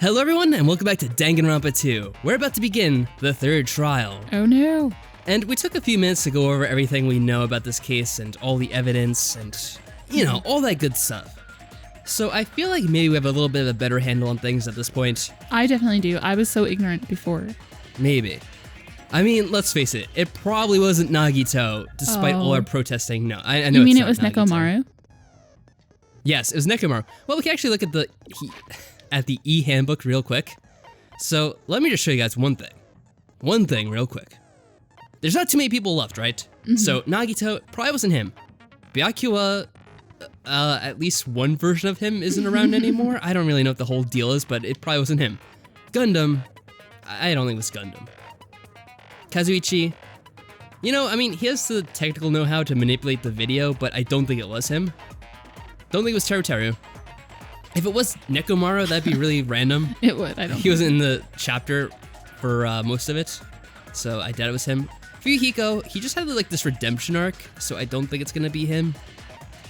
Hello everyone, and welcome back to Danganronpa 2. We're about to begin the third trial. Oh no. And we took a few minutes to go over everything we know about this case and all the evidence and, you know, all that good stuff. So I feel like maybe we have a little bit of a better handle on things at this point. I definitely do. I was so ignorant before. Maybe. I mean, let's face it, it probably wasn't Nagito, despite all our protesting. No, I know You mean it's it was not Nagito. Nekomaru? Yes, it was Nekomaru. Well, we can actually look at the e-handbook real quick. So let me just show you guys one thing. One thing real quick. There's not too many people left, right? So Nagito, probably wasn't him. Byakuya, at least one version of him isn't around anymore. I don't really know what the whole deal is, but it probably wasn't him. Gundam, I don't think it was Gundam. Kazuichi, you know, I mean, he has the technical know-how to manipulate the video, but I don't think it was him. Don't think it was Teru. If it was Nekomaru, that'd be really random. It would, I don't He wasn't in the chapter for most of it, so I doubt it was him. Fuyuhiko, he just had like this redemption arc, so I don't think it's gonna be him.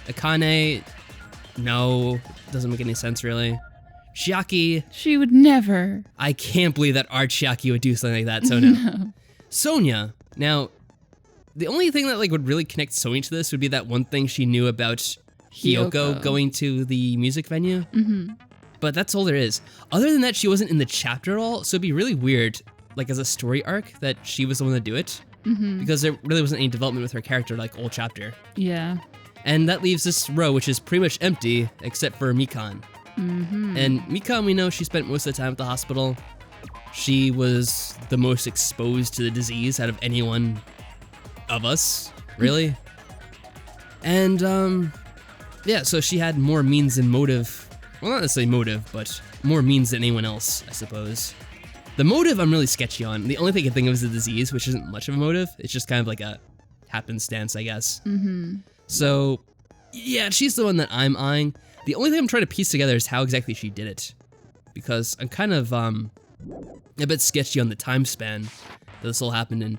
Akane, no, doesn't make any sense really. Chiaki, She would never. I can't believe that our Chiaki would do something like that, so no. Sonia, now, the only thing that like would really connect Sonia to this would be that one thing she knew about Hyoko going to the music venue. But that's all there is. Other than that, she wasn't in the chapter at all, so it'd be really weird, like as a story arc, that she was the one to do it. Because there really wasn't any development with her character like all chapter. Yeah. And that leaves this row, which is pretty much empty, except for Mikan. And Mikan, we know she spent most of the time at the hospital. She was the most exposed to the disease out of anyone of us, really. And, yeah, so she had more means and motive. Well, not necessarily motive, but more means than anyone else, I suppose. The motive I'm really sketchy on. The only thing I can think of is the disease, which isn't much of a motive. It's just kind of like a happenstance, I guess. So, yeah, she's the one that I'm eyeing. The only thing I'm trying to piece together is how exactly she did it. Because I'm kind of, a bit sketchy on the time span that this all happened in.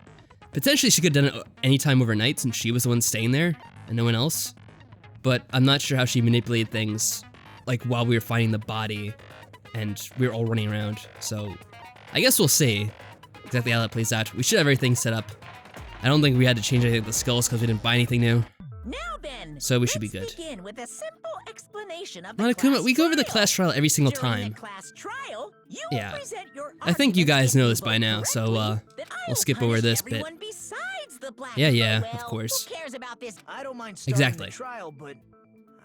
Potentially she could have done it anytime overnight since she was the one staying there and no one else. But I'm not sure how she manipulated things, like while we were finding the body and we were all running around. So I guess we'll see exactly how that plays out. We should have everything set up. I don't think we had to change anything with the skulls because we didn't buy anything new. Now then, so we should be good. Begin with a simple explanation of the Monokuma, we go over the class trial every single time. Class trial, you Yeah, present your I think you guys know this by now, so we'll skip over this bit. Yeah, of course. Who cares about this? I don't mind starting the trial, but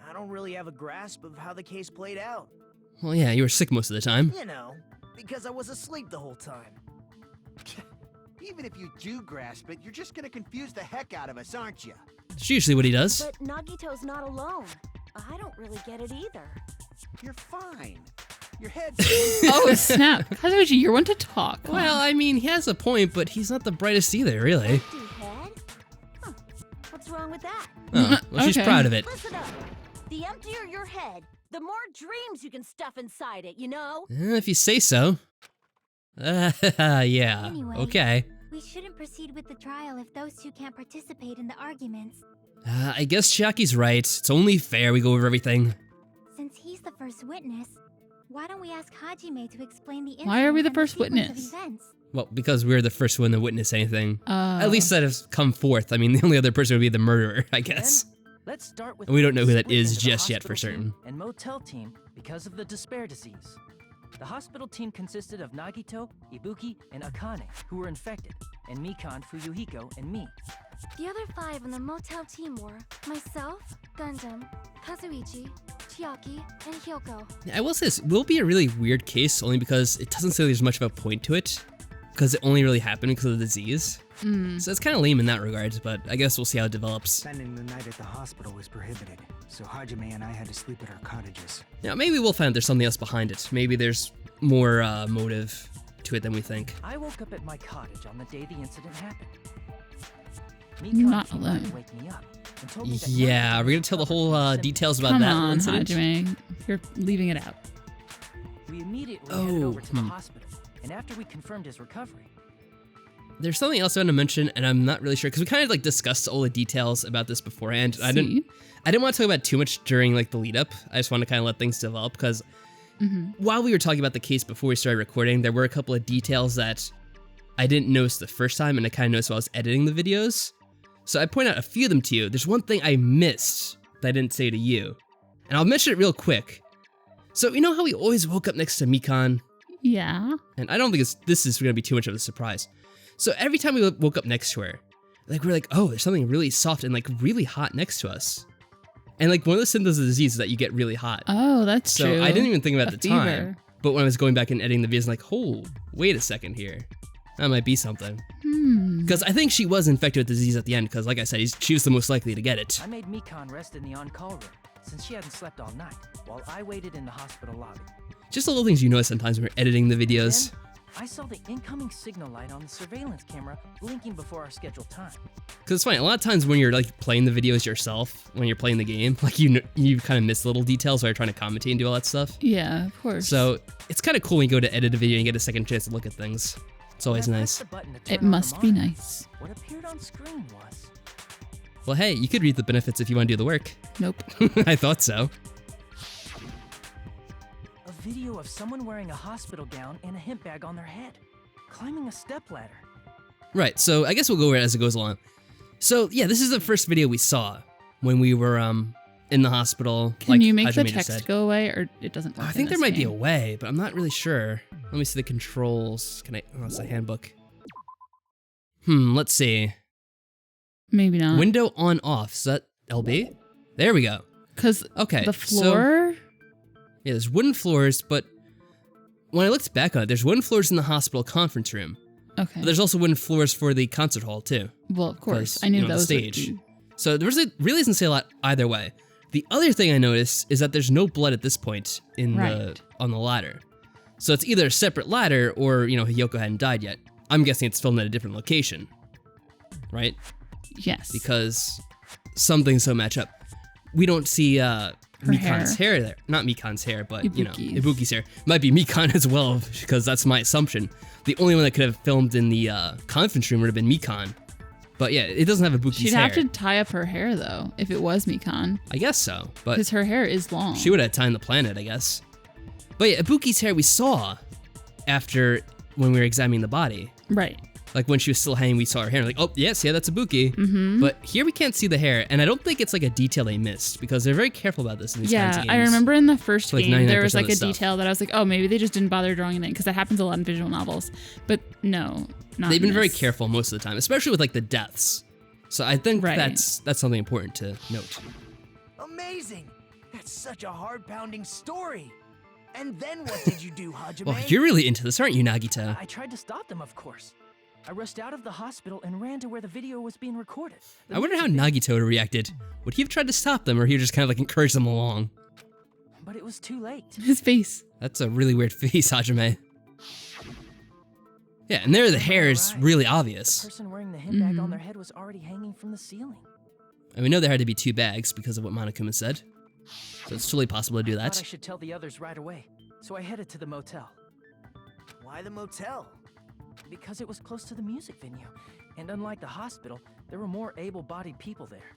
I don't really have a grasp of how the case played out. Well, yeah, you were sick most of the time. You know, because I was asleep the whole time. Even if you do grasp it, you're just gonna confuse the heck out of us, aren't you? It's usually what he does. But Nagito's not alone. I don't really get it either. You're fine. Your head's... Oh, snap. Kazuichi, you're one to talk. Well, I mean, he has a point, but he's not the brightest either, really. Empty head? Huh. What's wrong with that? Oh, well, she's Okay. proud of it. Listen up. The emptier your head, the more dreams you can stuff inside it, you know? If you say so. Yeah, Anyway. okay. We shouldn't proceed with the trial if those two can't participate in the arguments. I guess Chiaki's right. It's only fair we go over everything. Since he's the first witness, why don't we ask Hajime to explain the incident Why are we the and first sequence witness? of events? Well, because we're the first one to witness anything. At least that has come forth. I mean, the only other person would be the murderer, I guess. Let's start with. And we don't know who that split is into the just yet for hospital certain. team and motel team because of the despair disease. The hospital team consisted of Nagito, Ibuki, and Akane, who were infected, and Mikan, Fuyuhiko, and me. The other 5 on the motel team were myself, Gundam, Kazuichi, Chiaki, and Hyoko. I will say this will be a really weird case only because it doesn't say there's much of a point to it. Because it only really happened because of the disease. So it's kind of lame in that regard, but I guess we'll see how it develops. Spending the night at the hospital was prohibited, so Hajime and I had to sleep at our cottages. Now, maybe we'll find there's something else behind it. Maybe there's more motive to it than we think. I woke up at my cottage on the day the incident happened. Not came by to alone. wake me up and told me that Yeah, Nagito we're gonna tell the whole suffered from details about Come that on, incident. Hajime. You're leaving it out. We immediately headed over to the hmm. hospital, and after we confirmed his recovery, There's something else I want to mention, and I'm not really sure because we kind of like discussed all the details about this beforehand. I didn't want to talk about it too much during like the lead up. I just want to kind of let things develop because while we were talking about the case before we started recording, there were a couple of details that I didn't notice the first time, and I kind of noticed while I was editing the videos. So I point out a few of them to you. There's one thing I missed that I didn't say to you, and I'll mention it real quick. So you know how we always woke up next to Mikan? Yeah. And I don't think this is going to be too much of a surprise. So every time we woke up next to her, like we're like, oh, there's something really soft and like really hot next to us. And like one of the symptoms of the disease is that you get really hot. Oh, that's true. So I didn't even think about A it at the time. fever. But when I was going back and editing the videos, I'm like, oh, wait a second here. That might be something. Because I think she was infected with the disease at the end, because like I said, she was the most likely to get it. I made Mikan rest in the on-call room, since she hadn't slept all night, while I waited in the hospital lobby. Just the little things you notice sometimes when you're editing the videos. Then, I saw the incoming signal light on the surveillance camera blinking before our scheduled time. Because it's funny, a lot of times when you're like playing the videos yourself, when you're playing the game, like you kind of miss little details while you're trying to commentate and do all that stuff. Yeah, of course. So it's kind of cool when you go to edit a video and you get a second chance to look at things. It's always When I nice. pressed the button to It turn on the must be monitor, nice. What appeared on screen was Well, hey, you could read the benefits if you want to do the work. Nope. I thought so. a video of someone wearing a hospital gown and a hemp bag on their head, climbing a stepladder. Right, so I guess we'll go over it as it goes along. So yeah, this is the first video we saw when we were in the hospital. Can like you make the Hajime just text said. go away, or it doesn't work? I in think there this might be a game? way, but I'm not really sure. Let me see the controls. Can I? Oh, it's a handbook. Let's see. Maybe not. Window on off. Is that LB? There we go. Because Okay. the so- floor. yeah, there's wooden floors, but when I looked back on it, there's wooden floors in the hospital conference room. Okay. But there's also wooden floors for the concert hall too. Well, of course. 'cause, I knew you know, the those would stage. be- So really doesn't say a lot either way. The other thing I noticed is that there's no blood at this point in Right. on the ladder. So it's either a separate ladder or, you know, Hiyoko hadn't died yet. I'm guessing it's filmed at a different location. Right? Yes. Because some things don't match up. We don't see Mikan's hair there. Not Mikan's hair, but you know, Ibuki's. Ibuki's hair. Might be Mikan as well, because that's my assumption. The only one that could have filmed in the conference room would have been Mikan. But yeah, it doesn't have Ibuki's She'd hair. have to tie up her hair though, if it was Mikan, I guess so, but because her hair is long. she would have time the planet, I guess. But yeah, Ibuki's hair we saw after when we were examining the body. Right. Like when she was still hanging, we saw her hair. Like, oh yes, yeah, that's Ibuki. Mm-hmm. But here we can't see the hair, and I don't think it's like a detail they missed because they're very careful about this in these kinds Yeah, of I games. remember in the first Like game there was 99% like of a the stuff. detail that I was like, oh, maybe they just didn't bother drawing it in, because that happens a lot in visual novels. But no, not They've been in very this. careful most of the time, especially with like the deaths. So I think Right. that's something important to note. Amazing! That's such a heart-pounding story. And then what did you do, Hajime? Well, you're really into this, aren't you, Nagita? I tried to stop them, of course. I rushed out of the hospital and ran to where the video was being recorded. The I wonder how music Nagito would have reacted. Would he have tried to stop them, or he just kind of like encourage them along? video. But it was too late. His face. That's a really weird face, Hajime. Yeah, and there the hair is Right. really The obvious. person wearing the hemp bag Mhm. on their head was already hanging from the ceiling. And we know there had to be 2 bags because of what Monokuma said. So it's totally possible to do I thought that. I should tell the others right away, so I headed to the motel. Why the motel? Because it was close to the music venue, and unlike the hospital, there were more able-bodied people there.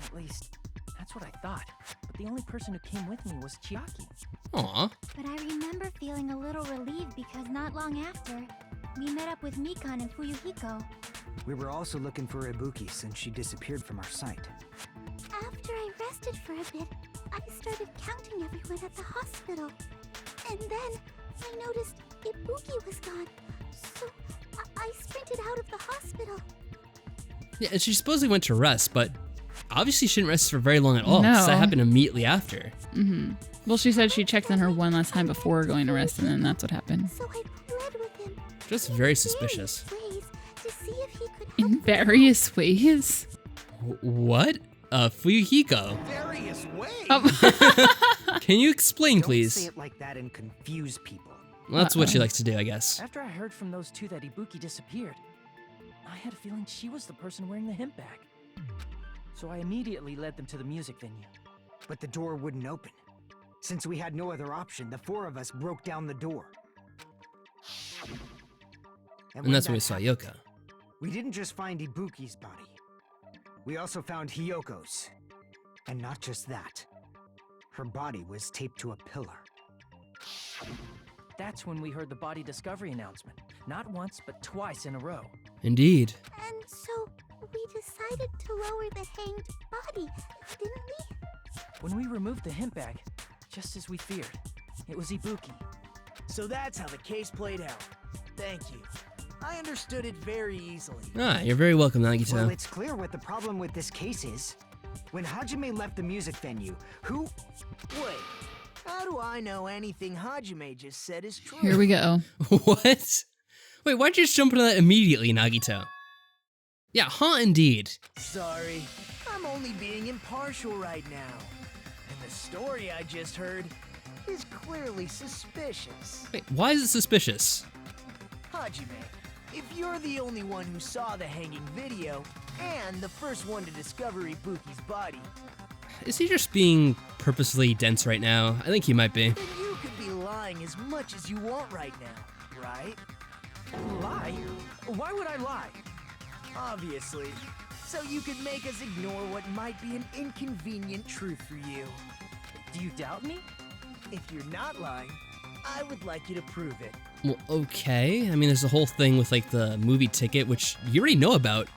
At least, that's what I thought. But the only person who came with me was Chiaki. Aw. But I remember feeling a little relieved because not long after, we met up with Mikan and Fuyuhiko. We were also looking for Ibuki since she disappeared from our site. After I rested for a bit, I started counting everyone at the hospital. And then I noticed Ibuki was gone. So I sprinted out of the hospital. Yeah, and she supposedly went to rest, but obviously she didn't rest for very long at all, because that No. happened immediately after. Mm-hmm. Well, she said she checked on her one last time before going to rest, and then that's what happened. So I pled with him. Just very suspicious. Ways to see if he could help In me. various ways. What? Fuyuhiko. Various ways. Oh. Can you explain, Don't please? say it like that and confuse people. Well, that's what she Uh-oh. likes to do, I guess. After I heard from those two that Ibuki disappeared, I had a feeling she was the person wearing the hemp bag. So I immediately led them to the music venue. But the door wouldn't open. Since we had no other option, the 4 of us broke down the door. And that's when we that saw happened, Yoko. We didn't just find Ibuki's body. We also found Hiyoko's. And not just that. Her body was taped to a pillar. That's when we heard the body discovery announcement. Not once, but twice in a row. Indeed. And so we decided to lower the hanged body, didn't we? When we removed the hemp bag, just as we feared, it was Ibuki. So that's how the case played out. Thank you. I understood it very easily. Ah, you're very welcome, Nagito. Well, it's clear what the problem with this case is. When Hajime left the music venue, who... Wait, how do I know anything Hajime just said is true? Here we go. What? Wait, why'd you just jump into that immediately, Nagito? Yeah, indeed. Sorry, I'm only being impartial right now. And the story I just heard is clearly suspicious. Wait, why is it suspicious? Hajime, if you're the only one who saw the hanging video and the first one to discover Ibuki's body, Is he just being purposely dense right now? I think he might be. then you could be lying as much as you want right now, right? Lie? Why would I lie? Obviously. So you could make us ignore what might be an inconvenient truth for you. Do you doubt me? If you're not lying, I would like you to prove it. Well, okay. I mean, there's the whole thing with, like, the movie ticket, which you already know about.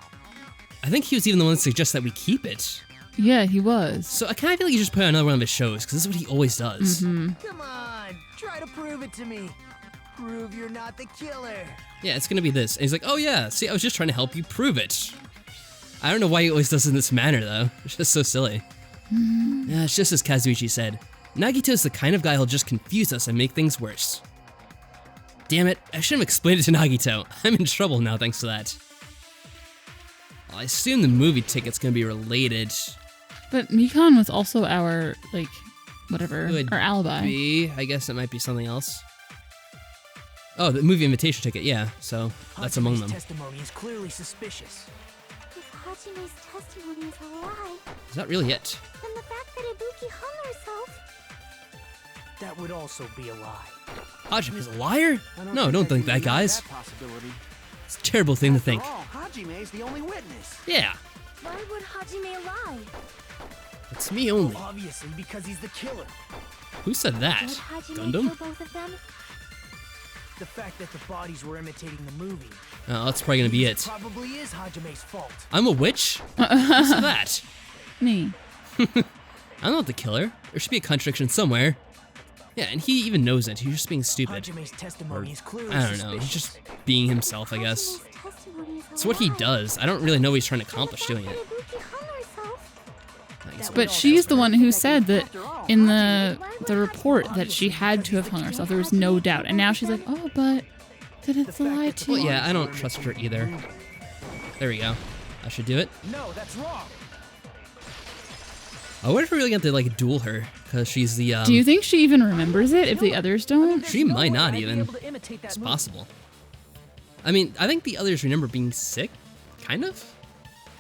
I think he was even the one to suggest that we keep it. Yeah, he was. So I kind of feel like he just put out another one of his shows, because this is what he always does. Come on, try to prove it to me. Prove you're not the killer. Yeah, it's gonna be this. And he's like, oh yeah, see, I was just trying to help you prove it. I don't know why he always does it in this manner, though. It's just so silly. Yeah, it's just as Kazuichi said. Nagito's the kind of guy who'll just confuse us and make things worse. Damn it, I should have explained it to Nagito. I'm in trouble now thanks to that. Well, I assume the movie ticket's gonna be related. But Mikan was also our, like, whatever, Could our alibi. I guess it might be something else. Oh, the movie invitation ticket, yeah, so that's among them. Testimony is clearly suspicious. If Hajime's testimony is a lie, Is that really it? then the fact that Ibuki hung herself... That would also be a lie. Hajime's a liar? No, don't think that, guys. Possibility. It's a terrible thing to think. Hajime's the only witness. Yeah, Why would Hajime lie? it's me only. Obviously, because he's the killer. Who said that? Did Hajime Gundam? kill both of them? The fact that the bodies were imitating the movie Oh, that's probably gonna be it. probably is Hajime's fault. I'm a witch? Who said that? Me. I'm not the killer. There should be a contradiction somewhere. Yeah, and he even knows it. He's just being stupid. Hajime's testimony is clearly I don't know. He's suspicious. just being himself, I guess. Hajime's testimony is a It's what he lie. does. I don't really know what he's trying to And the accomplish fact doing that it. Ibuki hung herself... I guess But she's the one who said that in the report that she had to have hung herself. There was no doubt. And now she's like, oh, but that it's a lie too. Well, yeah, I don't trust her either. There we go. I should do it. No, that's wrong. I wonder if we're really going to like duel her, because she's the, Do you think she even remembers it if the others don't? She might not I'd be even. able to imitate that It's movie. possible. I mean, I think the others remember being sick, kind of.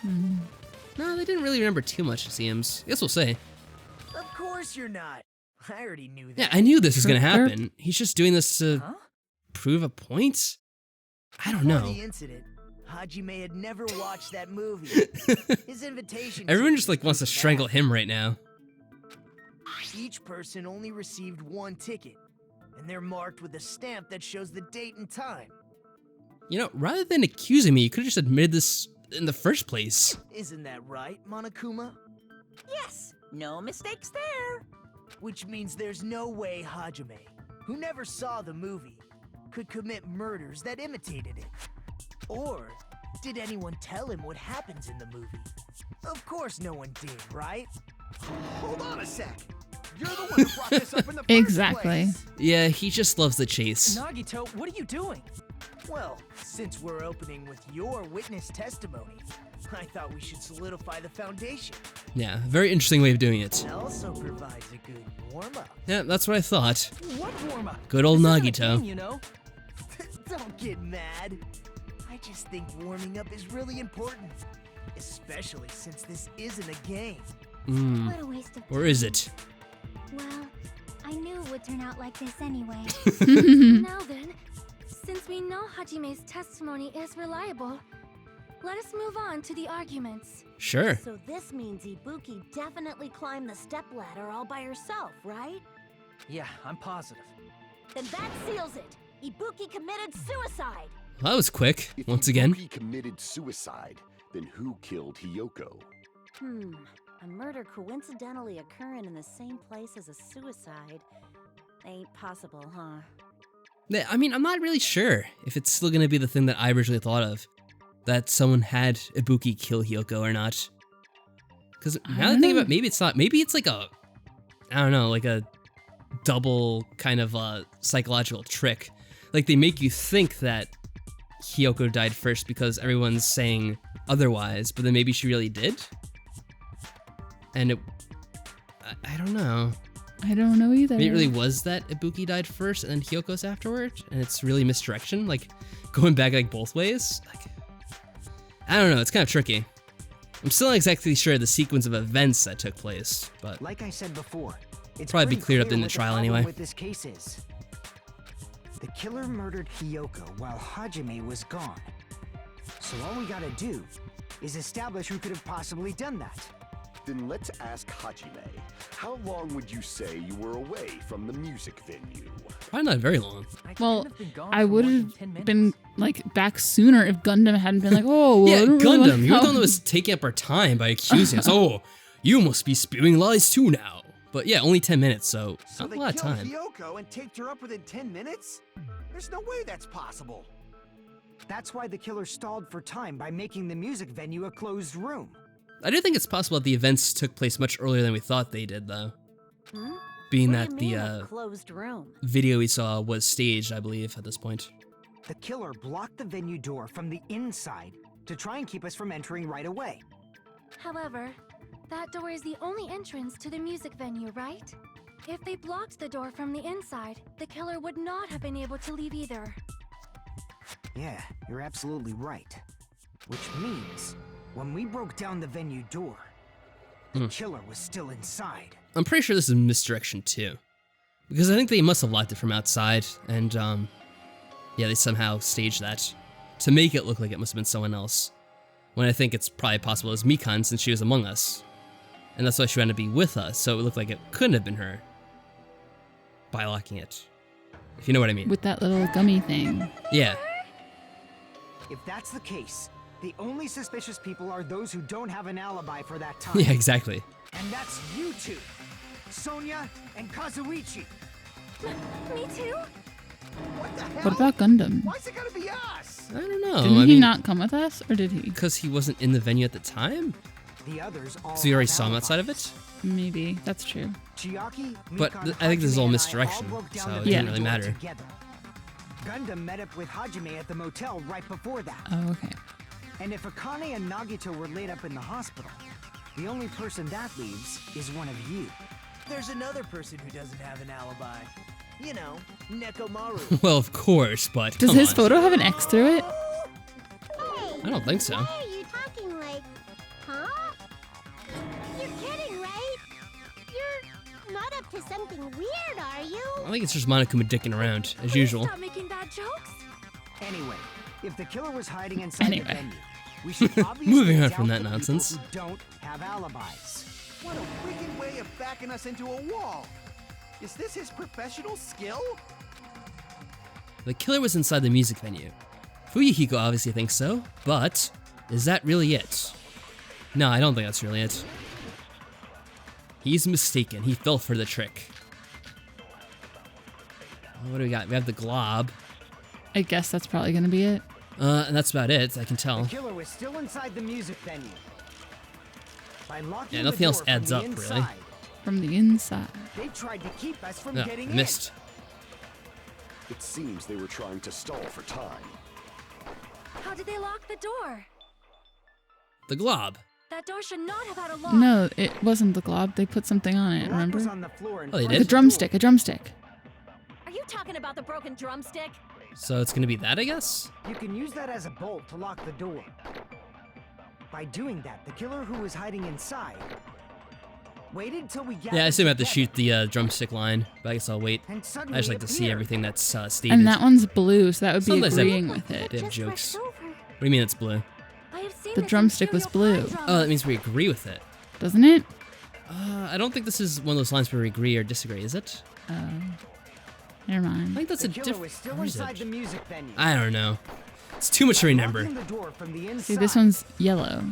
No, they didn't really remember too much, it seems. I guess we'll see. Of course you're not. I already knew that. Yeah, I knew this was gonna Sure. happen. He's just doing this to Huh? prove a point? I don't Before know. the incident, Hajime had never watched that movie. His invitation. Everyone ticket just like was wants to bad. strangle him right now. Each person only received one ticket, and they're marked with a stamp that shows the date and time. You know, rather than accusing me, you could have just admitted this in the first place. Isn't that right, Monokuma? Yes, no mistakes there. Which means there's no way Hajime, who never saw the movie, could commit murders that imitated it. Or did anyone tell him what happens in the movie? Of course no one did, right? Hold on a sec. You're the one who brought this up in the first Exactly. place. Yeah, he just loves the chase. Nagito, what are you doing? Well, since we're opening with your witness testimony, I thought we should solidify the foundation. Yeah, very interesting way of doing it. It also provides a good warm-up. Yeah, that's what I thought. What warm-up? Good old This isn't a Nagito. game, you know? Don't get mad. I just think warming up is really important. Especially since this isn't a game. What a waste of time. Or is it? Well, I knew it would turn out like this anyway. Now then, since we know Hajime's testimony is reliable, let us move on to the arguments. Sure. So this means Ibuki definitely climbed the stepladder all by herself, right? Yeah, I'm positive. Then that seals it. Ibuki committed suicide. Well, that was quick, If once again. Ibuki committed suicide, then who killed Hiyoko? A murder coincidentally occurring in the same place as a suicide. Ain't possible, huh? Yeah, I mean, I'm not really sure if it's still gonna be the thing that I originally thought of. That someone had Ibuki kill Hiyoko or not. Because now that I think about it, maybe it's not. Maybe it's like a, I don't know, like a double kind of psychological trick. Like they make you think that Hiyoko died first because everyone's saying otherwise, but then maybe she really did? And it, I don't know. I don't know either. Maybe it really was that Ibuki died first and then Hiyoko's afterward, and it's really misdirection, like going back like both ways. Like, I don't know, it's kind of tricky. I'm still not exactly sure the sequence of events that took place, but Like I said before, it's probably be pretty cleared up clear in the what trial problem anyway. With this case is. The killer murdered Hiyoko while Hajime was gone. So all we gotta do is establish who could have possibly done that. Then let's ask Hajime. How long would you say you were away from the music venue? Probably not very long. Well, Couldn't have been gone I for would more than have 10 minutes. been like back sooner if Gundam hadn't been like, oh, well, Yeah, I don't really wanna Gundam, you're the know." one that was taking up our time by accusing us. Oh, you must be spewing lies too now. But yeah, only 10 minutes, so So not they a lot of killed time. Hiyoko and taped her up within 10 minutes? There's no way that's possible. That's why the killer stalled for time by making the music venue a closed room. I do think it's possible that the events took place much earlier than we thought they did, though. Being What that do you mean, the a closed room? video we saw was staged, I believe, at this point. The killer blocked the venue door from the inside to try and keep us from entering right away. However, that door is the only entrance to the music venue, right? If they blocked the door from the inside, the killer would not have been able to leave either. Yeah, you're absolutely right. Which means, when we broke down the venue door, the killer was still inside. I'm pretty sure this is misdirection too. Because I think they must have locked it from outside, and yeah, they somehow staged that to make it look like it must have been someone else. When I think it's probably possible as Mikan since she was among us. And that's why she wanted to be with us, so it looked like it couldn't have been her. By locking it. If you know what I mean. With that little gummy thing. Yeah. If that's the case, the only suspicious people are those who don't have an alibi for that time. Yeah, exactly. And that's you two, Sonia and Kazuichi. Me too? What the hell? What about Gundam? Why's it gotta be us? I don't know. Didn't I he mean, not come with us, or did he? because he wasn't in the venue at the time? The others all. So you already have saw him outside of alibis. it? Maybe. That's true. Chiaki, But Mikan, I think this is all Hajime, and I misdirection, broke down so the it doesn't venue really door matter. together. Gundam met up with Hajime at the motel right before that. Oh, okay. And if Akane and Nagito were laid up in the hospital, the only person that leaves is one of you. There's another person who doesn't have an alibi. You know, Nekomaru. Well, of course, but Does come his on. photo have an X through it? I don't think so. Why are you talking like, huh? You're kidding, right? You're not up to something weird, are you? I think it's just Monokuma dicking around, as usual. Stop making bad jokes. Anyway, if the killer was hiding inside Anyway. the venue, we should obviously Moving on doubt from that the people nonsense. who don't have alibis. What a wicked way of backing us into a wall. Is this his professional skill? The killer was inside the music venue. Fuyuhiko obviously thinks so, but is that really it? No, I don't think that's really it. He's mistaken. He fell for the trick. What do we got? We have the glob. I guess that's probably gonna be it. And that's about it, I can The tell. killer was still inside the music venue. By locking Yeah, the nothing else door from adds the up, really. inside, From the inside. they tried to keep us from No, getting I in. missed. It seems they were trying to stall for time. How did they lock the door? The glob. That door should not have had a lock. No, it wasn't the glob. They put something on it, The lock was remember? on the floor in Oh, they front did? A of the drumstick, door. a drumstick. Are you talking about the broken drumstick? So it's gonna be that, I guess? You can use that as a bolt to lock the door. By doing that, the killer who was hiding inside waited till we gathered Yeah, I assume I have to together, shoot the drumstick line, but I guess I'll wait. and I suddenly just like to see appeared. everything that's stated. And that one's blue, so that would be Sometimes they- agreeing with it. They have Just jokes. left What over. do you mean it's blue? I have seen The this drumstick in was Stereo blue. Pie Oh, that dramas. means we agree with it. Doesn't it? I don't think this is one of those lines where we agree or disagree, is it? Never I mind. think that's The a killer different. was still inside the music venue. I don't know. It's too much to remember. Locking the door from the inside, See, this one's yellow.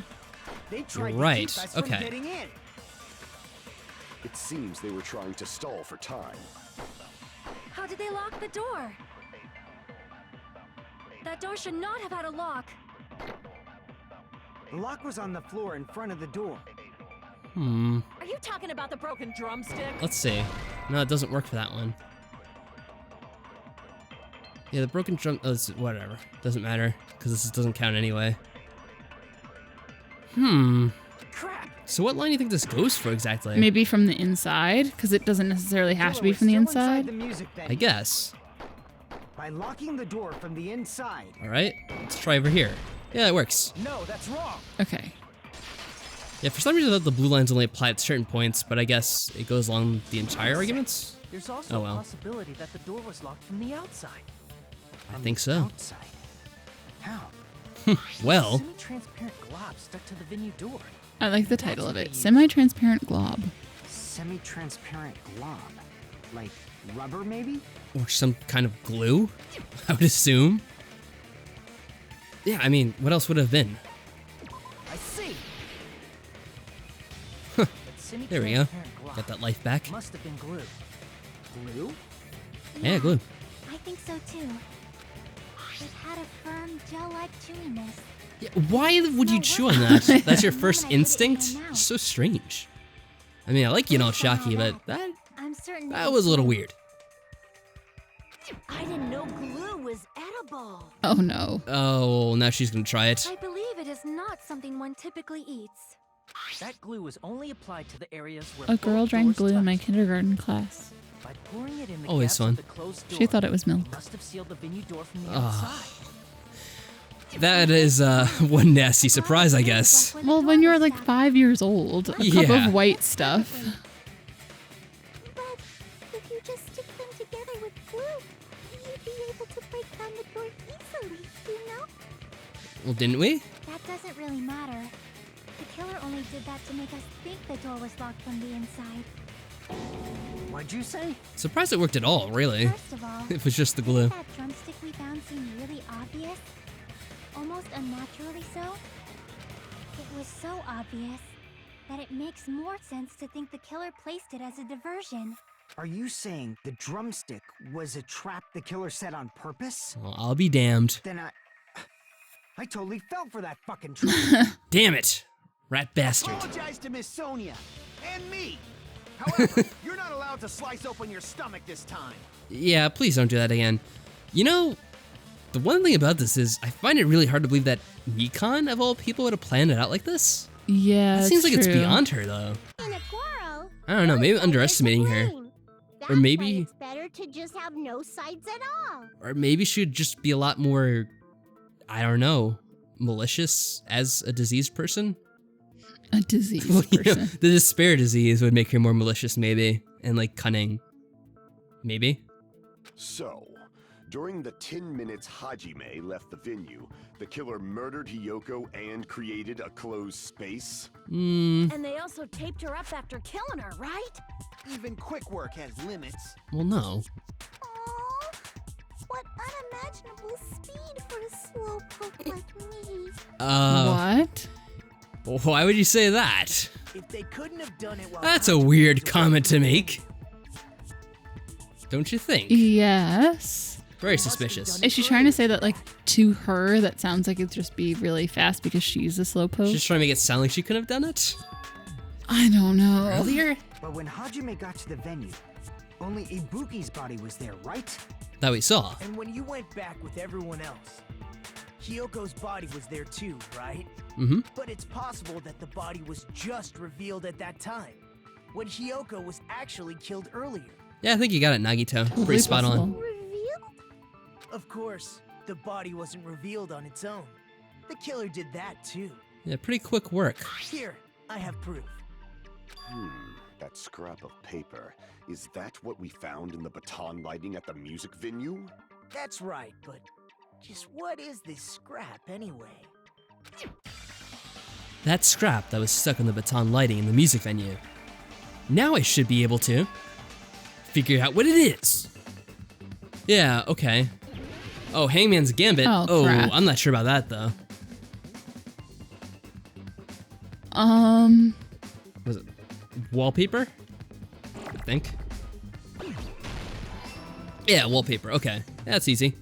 they tried You're to right, keep us from okay. getting in. It seems they were trying to stall for time. How did they lock the door? That door should not have had a lock. The lock was on the floor in front of the door. Hmm. Are you talking about the broken drumstick? Let's see. No, it doesn't work for that one. Yeah, the broken drum. Oh, whatever. Doesn't matter because this doesn't count anyway. Hmm. Crap. So what line do you think this goes for exactly? Maybe from the inside, because it doesn't necessarily have to be from the inside. The music venue. I guess. By locking the door from the inside. All right. Let's try over here. Yeah, it works. No, that's wrong. Okay. Yeah, for some reason I thought the blue lines only apply at certain points, but I guess it goes along the entire arguments. There's also Oh, well. a possibility that the door was locked from the outside. I think so. Outside. How? Well, Semi-transparent glob stuck to the venue door. I like the title of it. Semi-transparent glob. Semi-transparent glob. Like rubber, maybe? or some kind of glue, I would assume. Yeah, I mean, what else would it have been? I see. There we go. Got that life back. Must have been glue. Glue? Yeah, glue. I think so too. It had a firm, gel-like chewiness. Yeah, why would you chew on that? That's your first instinct? So strange. I mean, I like you know Shocky, but I'm certain that was a little weird. I didn't know glue was edible. Oh no. Oh, now she's gonna try it. I believe it is not something one typically eats. That glue was only applied to the areas where A girl both drank doors glue in my touched. kindergarten class. By pouring it in the Always gaps fun. of the closed door, She thought it was milk. it must have sealed the venue door from the Ah. outside. That is one nasty surprise, I guess. Well, when you're like 5 years old, a cup Yeah. of white stuff. But if you just stick them together with glue, you'd be able to break down the door easily, you know? Well, didn't we? That doesn't really matter. The killer only did that to make us think the door was locked from the inside. What'd you say? Surprised it worked at all, really. First of all, It was just the glue. that drumstick we found seemed really obvious. Almost unnaturally so. It was so obvious that it makes more sense to think the killer placed it as a diversion. Are you saying the drumstick was a trap the killer set on purpose? Well, I'll be damned. Then I totally fell for that fucking trap. Damn it. Rat bastard. Apologize to Miss Sonia and me. However, you're not allowed to slice open your stomach this time. Yeah, please don't do that again. You know, the one thing about this is I find it really hard to believe that Mikan, of all people, would have planned it out like this. Yeah, It seems like it's true. beyond her, though. In a quarrel, I don't know, maybe underestimating her. Or maybe, it's better to just have no sides at all. or maybe she would just be a lot more, I don't know, malicious as a diseased person. A disease Well, you know, person. the despair disease would make her more malicious, maybe, and like cunning. Maybe. So, during the 10 minutes Hajime left the venue, the killer murdered Hiyoko and created a closed space? And they also taped her up after killing her, right? Even quick work has limits. Well, no. Oh, what unimaginable speed for a slowpoke like me. What? Why would you say that? If they couldn't have done it while That's a Hajime weird was comment to around, make. Don't you think? Yes. Very suspicious. Is she trying to say that, like, to her, that sounds like it'd just be really fast because she's a slowpoke? She's trying to make it sound like she could have done it I don't know. earlier? But when Hajime got to the venue, only Ibuki's body was there, right? That we saw. And when you went back with everyone else, Hiyoko's body was there too, right? Mm-hmm. But it's possible that the body was just revealed at that time, when Hiyoko was actually killed earlier. Yeah, I think you got it, Nagito. Totally Pretty spot on. possible. Revealed? Of course, the body wasn't revealed on its own. The killer did that too. Yeah, pretty quick work. Here, I have proof. That scrap of paper. Is that what we found in the baton lighting at the music venue? That's right, but just what is this scrap anyway? That scrap that was stuck on the baton lighting in the music venue. Now I should be able to figure out what it is. Yeah, okay. Oh, Hangman's Gambit. Oh, crap. I'm not sure about that, though. Was it wallpaper? I think. Yeah, wallpaper. Okay, that's easy.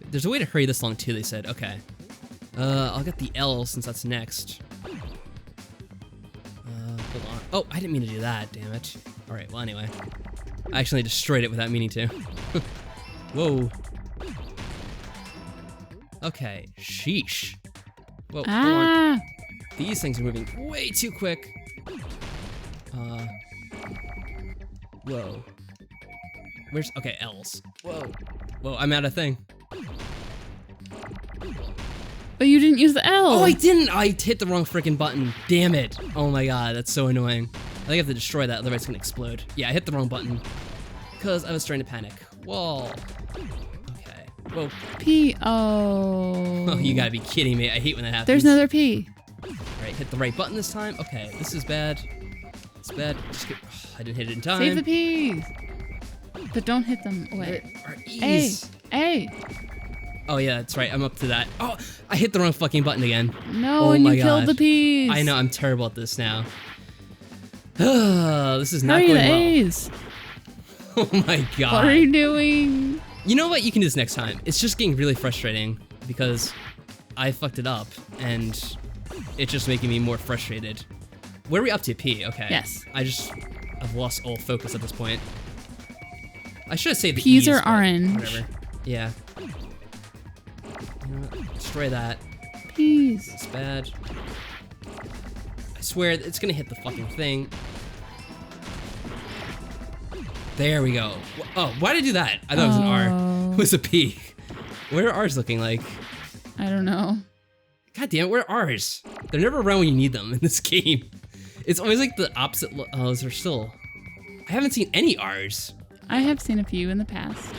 There's a way to hurry this along too, they said. Okay. I'll get the L since that's next. Hold on. Oh, I didn't mean to do that, damn it. Alright, well anyway. I actually destroyed it without meaning to. Whoa. Okay, sheesh. Whoa, hold on. These things are moving way too quick. Whoa. Where's, okay, L's. Whoa. Whoa, I'm out of thing. But you didn't use the L. Oh, I didn't. I hit the wrong freaking button. Damn it. Oh my god, that's so annoying. I think I have to destroy that, otherwise it's gonna explode. Yeah, I hit the wrong button. Because I was starting to panic. Whoa. Okay. Whoa. P. Oh. Oh, you gotta be kidding me. I hate when that happens. There's another P. Alright, hit the right button this time. Okay, this is bad. It's bad. Just get, I didn't hit it in time. Save the P's. But don't hit them away. E's. A. Oh yeah, that's right. I'm up to that. Oh, I hit the wrong fucking button again. No, oh and my you killed God. the P's. I know, I'm terrible at this now. This is not Hurry, going the well. A's. Oh my god. What are you doing? You know what? You can do this next time. It's just getting really frustrating because I fucked it up and it's just making me more frustrated. Where are we up to? P, okay. Yes. I've lost all focus at this point. I should have saved the P's E's, are but orange. Whatever. Yeah. You know what? Destroy that. P's. It's bad. I swear it's gonna hit the fucking thing. There we go. Oh, why did I do that? I thought it was an R. It was a P. What are R's looking like? I don't know. God damn it, where are R's? They're never around when you need them in this game. It's always like the opposite. Oh, they're still. I haven't seen any R's. I have seen a few in the past.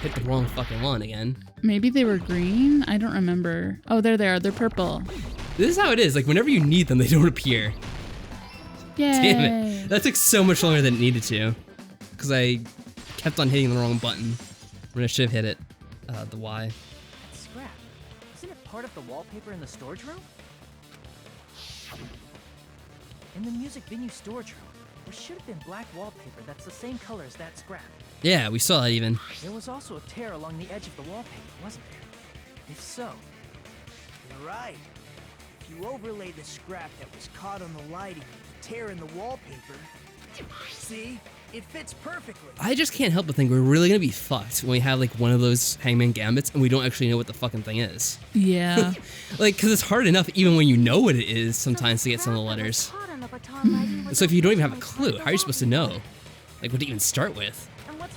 Hit the wrong fucking one again. Maybe they were green? I don't remember. Oh, there they are. They're purple. This is how it is. Like, whenever you need them, they don't appear. Yay. Damn it. That took so much longer than it needed to. Because I kept on hitting the wrong button. When I should have hit it. The Y. Scrap. Isn't it part of the wallpaper in the storage room? In the music venue storage room, there should have been black wallpaper that's the same color as that scrap. Yeah, we saw that even. There was also a tear along the edge of the wallpaper, wasn't there? If so, You're right. If you overlay the scrap that was caught on the lighting with the tear in the wallpaper, see? It fits perfectly. I just can't help but think we're really gonna be fucked when we have like one of those Hangman Gambits and we don't actually know what the fucking thing is. Yeah. Like, cause it's hard enough even when you know what it is sometimes to get some of the letters. So if you don't even have a clue, how are you supposed to know? Like what to even start with?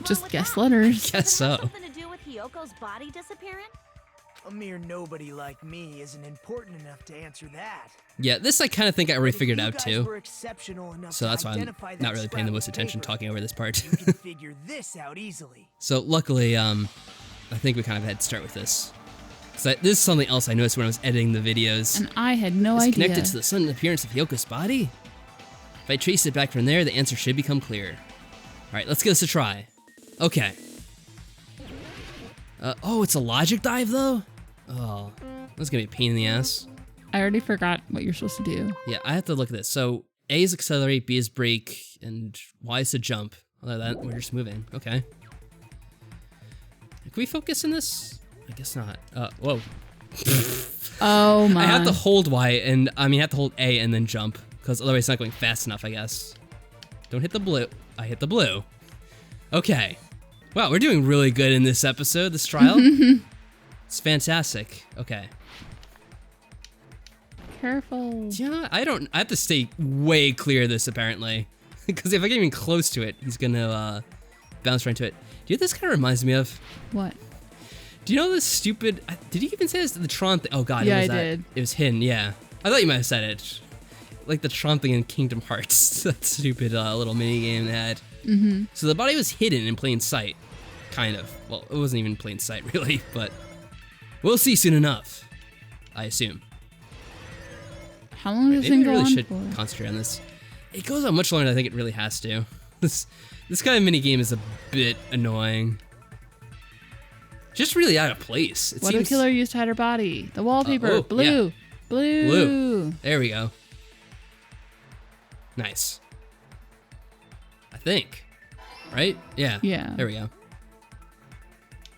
Just guess letters. Guess so. Something to do with Hiyoko's body disappearing? A mere nobody like me isn't important enough to answer that. Yeah, this I kind of think I already figured You out guys too. were exceptional enough So to that's why I'm identify that not really paying the scrap most of attention paper. talking over this part. You can figure this out easily. So luckily, I think we kind of had to start with this. So this is something else I noticed when I was editing the videos. And I had no It's idea. connected to the sudden appearance of Hiyoko's body? If I trace it back from there, the answer should become clear. Alright, let's give this a try. Okay. Oh, it's a logic dive though? Oh, that's gonna be a pain in the ass. I already forgot what you're supposed to do. Yeah, I have to look at this. So A is accelerate, B is brake, and Y is to jump. Other than that, we're just moving. Okay. Can we focus in this? I guess not. Whoa. Oh my. I have to hold Y and I have to hold A and then jump because otherwise it's not going fast enough, I guess. Don't hit the blue. I hit the blue. Okay. Wow, we're doing really good in this episode, this trial. It's fantastic. Okay. Careful. Yeah, I have to stay way clear of this apparently. Because if I get even close to it, he's gonna bounce right into it. Do you know what this kind of reminds me of? What? Do you know this stupid, did you even say this? The Tron thing? Oh god, Yeah, it was I that. did. It was hidden, yeah. I thought you might have said it. Like the Tron thing in Kingdom Hearts. That stupid little mini game they had. Mm-hmm. So the body was hidden in plain sight. Kind of. Well, it wasn't even in plain sight, really, but we'll see soon enough. I assume. How long does Maybe it I go really on should for? concentrate on this. It goes on much longer than I think it really has to. This kind of mini game is a bit annoying. Just really out of place. What did the killer use to hide her body? The wallpaper. Blue. Yeah. Blue. There we go. Nice. I think. Right? Yeah. Yeah. There we go.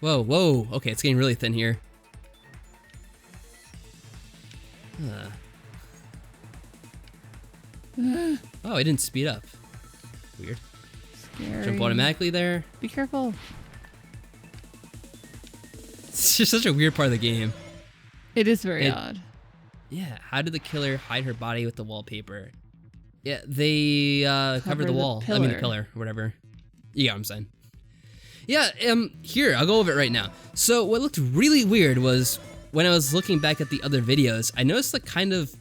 Whoa, whoa. Okay, it's getting really thin here. Oh, I didn't speed up. Weird. Scary. Jump automatically there. Be careful. It's just such a weird part of the game. It is very odd. Yeah, how did the killer hide her body with the wallpaper? Yeah, they covered the wall. I mean the pillar, or whatever. You get what I'm saying. Yeah, here, I'll go over it right now. So what looked really weird was when I was looking back at the other videos, I noticed the kind of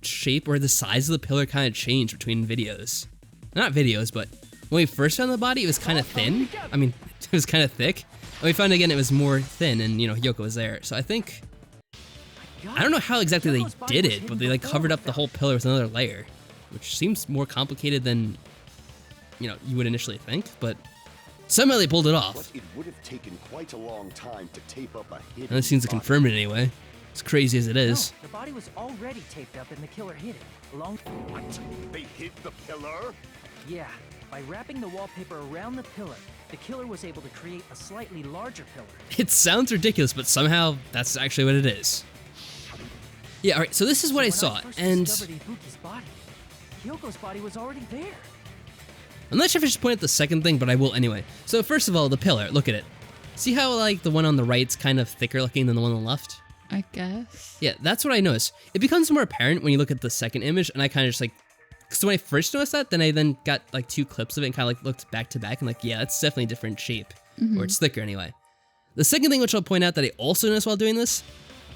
shape or the size of the pillar kind of changed between videos. Not videos, but when we first found the body, it was kind of thin. I mean, it was kind of thick. And we found again it was more thin, and you know, Hiyoko was there. So I think, I don't know how exactly they did it, but they like covered up the whole pillar with another layer, which seems more complicated than, you know, you would initially think, but somehow they pulled it off. But it would have taken quite a long time to tape up a hidden And this seems to confirm it anyway. As crazy as it is. No, the body was already taped up and the killer hid it. What? They hid the pillar? Yeah, by wrapping the wallpaper around the pillar, the killer was able to create a slightly larger pillar. It sounds ridiculous, but somehow that's actually what it is. Yeah, alright, so this is what I saw, and discovered Ibuki's body, Hyoko's body was already there. I'm not sure if I should point out the second thing, but I will anyway. So first of all, the pillar, look at it. See how like the one on the right's kind of thicker looking than the one on the left? I guess. Yeah, that's what I noticed. It becomes more apparent when you look at the second image, and I kind of just like, because when I first noticed that, then I then got like 2 clips of it and kind of like looked back to back and like, yeah, it's definitely a different shape, or it's thicker anyway. The second thing which I'll point out that I also noticed while doing this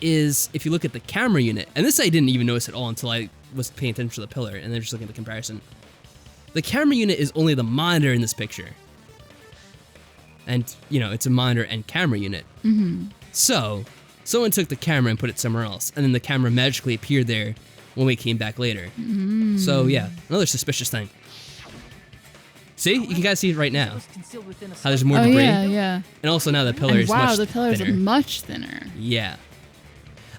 is if you look at the camera unit, and this I didn't even notice at all until I was paying attention to the pillar and then just looking at the comparison. The camera unit is only the monitor in this picture. And, you know, it's a monitor and camera unit. So, someone took the camera and put it somewhere else, and then the camera magically appeared there when we came back later. So, yeah, another suspicious thing. See? You can guys see it right now. How there's more debris. Yeah. And also now the pillar is much wow, the pillar is thinner. much thinner. Yeah.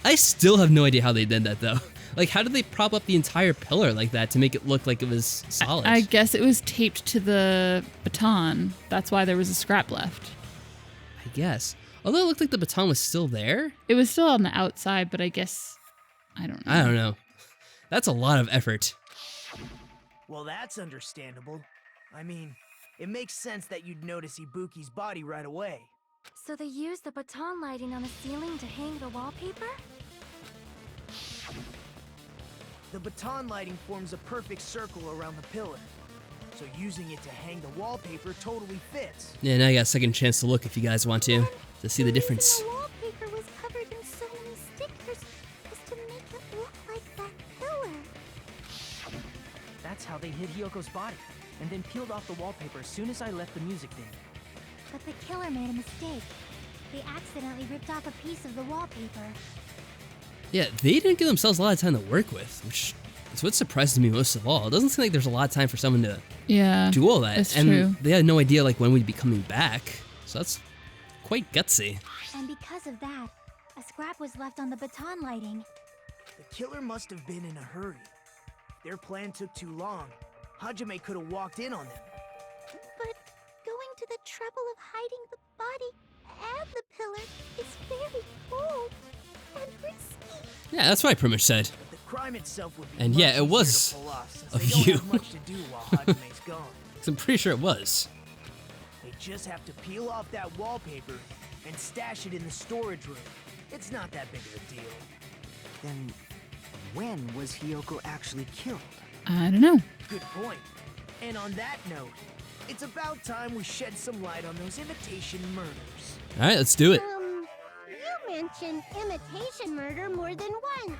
I still have no idea how they did that, though. Like, how did they prop up the entire pillar like that to make it look like it was solid? I guess it was taped to the baton. That's why there was a scrap left. I guess. Although it looked like the baton was still there. It was still on the outside, but I guess, I don't know. I don't know. That's a lot of effort. Well, that's understandable. I mean, it makes sense that you'd notice Ibuki's body right away. So they used the baton lighting on the ceiling to hang the wallpaper? The baton lighting forms a perfect circle around the pillar, so using it to hang the wallpaper totally fits. Yeah, now you got a second chance to look if you guys want to see the difference. The wallpaper was covered in so many stickers was to make it look like that pillar. That's how they hid Hyoko's body, and then peeled off the wallpaper as soon as I left the music venue. But the killer made a mistake. They accidentally ripped off a piece of the wallpaper. Yeah, they didn't give themselves a lot of time to work with, which is what surprises me most of all. It doesn't seem like there's a lot of time for someone to do all that. That's and true. They had no idea like when we'd be coming back. So that's quite gutsy. And because of that, a scrap was left on the baton lighting. The killer must have been in a hurry. Their plan took too long. Hajime could have walked in on them. But going to the trouble of hiding the body and the pillar is very bold and risky. Yeah, that's what I pretty much said. The crime itself would be And much yeah, it easier was to pull off, since of they don't you. have much to do while Hajime's gone. I'm pretty sure it was. They just have to peel off that wallpaper and stash it in the storage room. It's not that big of a deal. Then, when was Hiyoko actually killed? I don't know. Good point. And on that note, it's about time we shed some light on those imitation murders. All right, let's do it. You mentioned imitation murder more than once.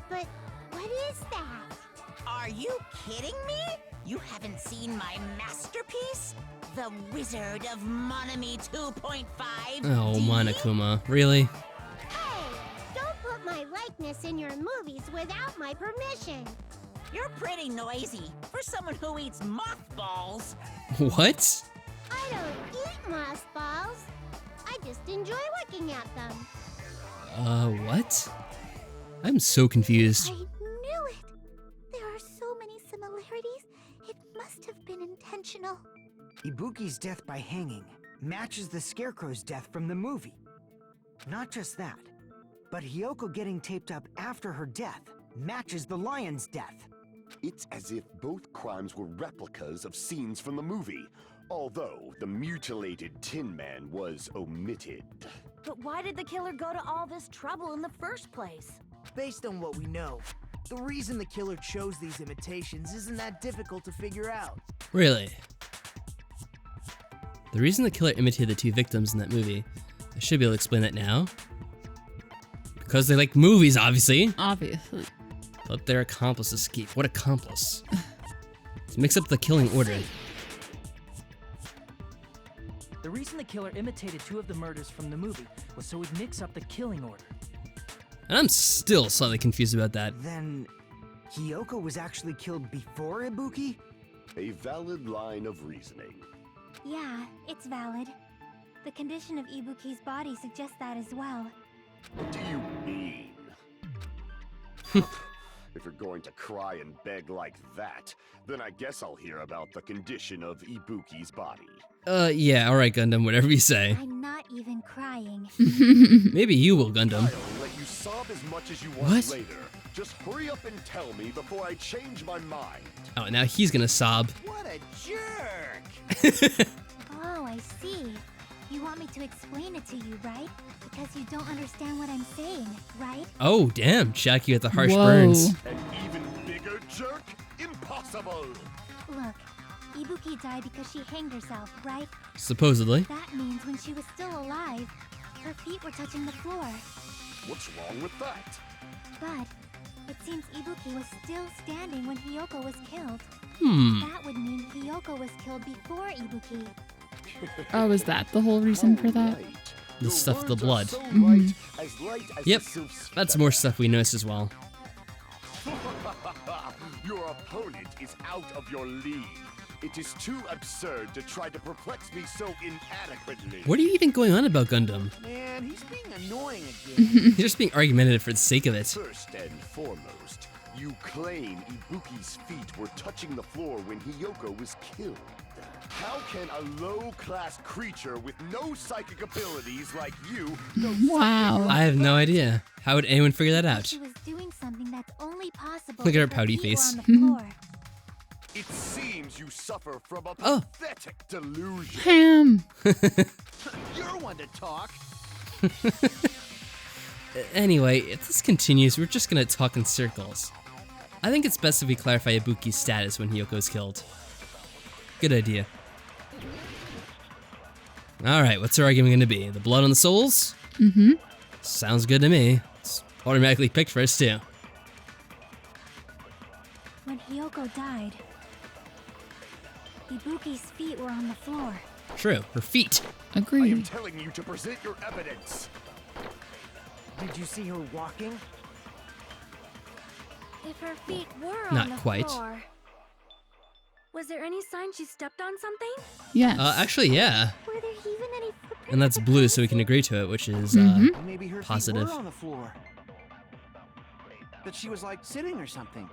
But what is that? Are you kidding me? You haven't seen my masterpiece? The Wizard of Monami 2.5? Oh, Monokuma, really? Hey, don't put my likeness in your movies without my permission. You're pretty noisy for someone who eats mothballs. What? I don't eat mothballs. I just enjoy looking at them. What? I'm so confused. I knew it! There are so many similarities, it must have been intentional. Ibuki's death by hanging matches the Scarecrow's death from the movie. Not just that, but Hiyoko getting taped up after her death matches the lion's death. It's as if both crimes were replicas of scenes from the movie, although the mutilated Tin Man was omitted. But why did the killer go to all this trouble in the first place? Based on what we know, the reason the killer chose these imitations isn't that difficult to figure out. Really? The reason the killer imitated the two victims in that movie, I should be able to explain that now. Because they like movies, obviously. Obviously. Let their accomplice escape. What accomplice? Let's mix up the killing order. The reason the killer imitated 2 of the murders from the movie was so he'd mix up the killing order. And I'm still slightly confused about that. Then, Hiyoko was actually killed before Ibuki? A valid line of reasoning. Yeah, it's valid. The condition of Ibuki's body suggests that as well. What do you mean? If you're going to cry and beg like that, then I guess I'll hear about the condition of Ibuki's body. Yeah, alright, Gundam, whatever you say. I'm not even crying. Maybe you will, Gundam. I'll let you sob as much as you want What? later. Just hurry up and tell me before I change my mind. Oh, now he's gonna sob. What a jerk! Oh, I see. You want me to explain it to you, right? Because you don't understand what I'm saying, right? Oh, damn, Jackie with the harsh Whoa. burns. An even bigger jerk? Impossible! Look, Ibuki died because she hanged herself, right? Supposedly. That means when she was still alive, her feet were touching the floor. What's wrong with that? But it seems Ibuki was still standing when Hiyoko was killed. That would mean Hiyoko was killed before Ibuki. Oh, is that the whole reason for that? Right. The Your stuff, the words are blood. so right, as light as Yep, the silk that's spectre. more stuff we noticed as well. Your opponent is out of your league. It is too absurd to try to perplex me so inadequately. What are you even going on about, Gundam? Man, he's being annoying again. You're just being argumentative for the sake of it. First and foremost, you claim Ibuki's feet were touching the floor when Hiyoko was killed. How can a low-class creature with no psychic abilities like you know Wow. I have no idea. How would anyone figure that out? She was doing something that's only possible. Look at her if pouty feet were face. on the floor. It seems you suffer from a Oh. pathetic delusion. Ham. You're one to talk. Anyway, if this continues, we're just gonna talk in circles. I think it's best if we clarify Ibuki's status when Hiyoko is killed. Good idea. Alright, what's our argument gonna be? The blood on the souls? Mm-hmm. Sounds good to me. It's automatically picked first, too. When Hiyoko died, Ibuki's feet were on the floor. True, her feet. I am Agreed. telling you to present your evidence. Did you see her walking? If her feet were Not on the quite. floor, was there any sign she stepped on something? Yes. Actually, yeah. Were there even any footprints? And that's blue, so we can agree to it, which is, Maybe her positive. feet were on the floor. But she was like sitting or something.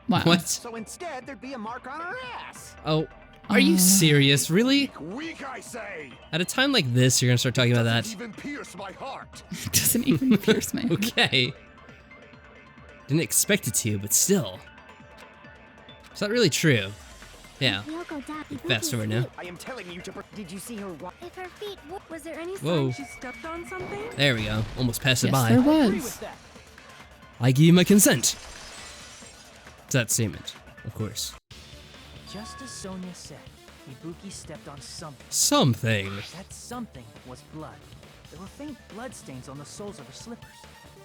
Wow. What? So instead, there'd be a mark on her ass. Oh, are you serious? Really? Weak, I say. At a time like this, you're gonna start talking about Doesn't that? even pierce my heart. Doesn't even pierce my heart. Okay. Didn't expect it to, but still. Is that really true? Yeah. Hiyoko died. Fast forward now. I am telling you to. Did you see her walk? If her feet were... Was there any Whoa. sign she stepped on something? There we go. Almost passed it Yes, there by. was. I give you my consent. To that statement, of course. Just as Sonia said, Ibuki stepped on something. Something. That something was blood. There were faint blood stains on the soles of her slippers.